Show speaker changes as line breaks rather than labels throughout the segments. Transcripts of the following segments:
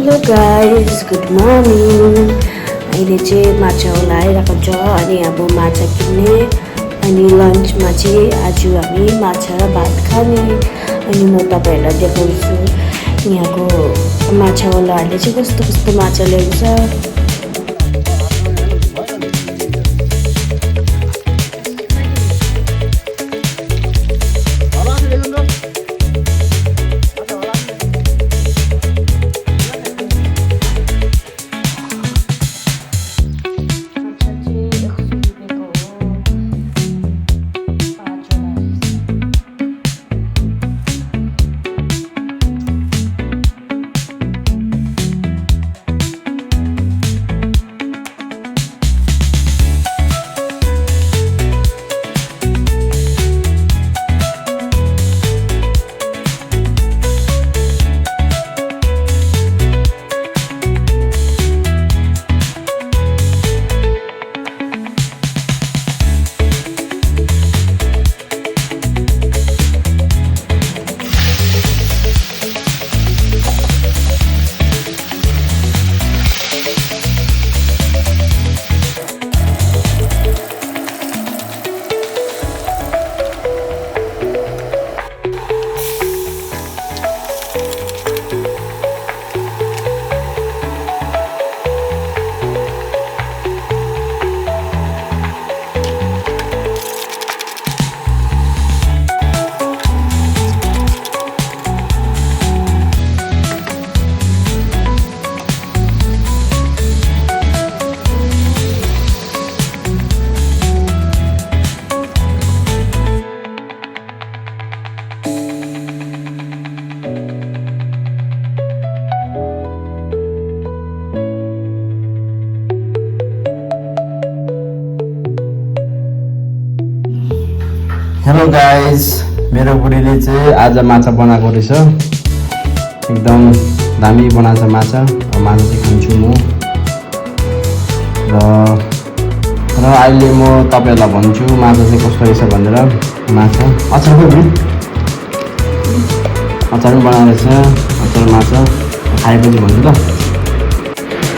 Hello guys, good morning. अहिले चाहिँ माछा आइरहेको छ अनि अब माछा किन्ने अनि लन्चमा चाहिँ आज हामी माछा र भात खाने। अनि म तपाईहरुलाई देखाउँछु यहाँको माछावालाहरूले चाहिँ कस्तो कस्तो माछा ल्याउँछ।
हेलो गाइस, मेरो बुढीले चाहिँ आज माछा बनाएको रहेछ। एकदम दामी बनाएको छ माछा। माछा चाहिँ खान्छु म र अहिले म तपाईहरुलाई भन्छु माछा चाहिँ कस्तो रहेछ भनेर। माछा अचार पनि बनाएको रहेछ। अचार माछा खाएपछि भन्छु ल।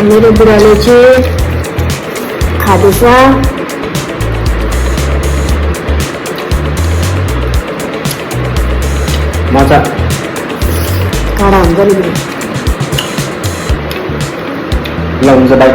मेरो बुढाले चाहिँ खाँदैछ।
माछा
कडा हुन्छ नि।
ल हुन्छ बाइ।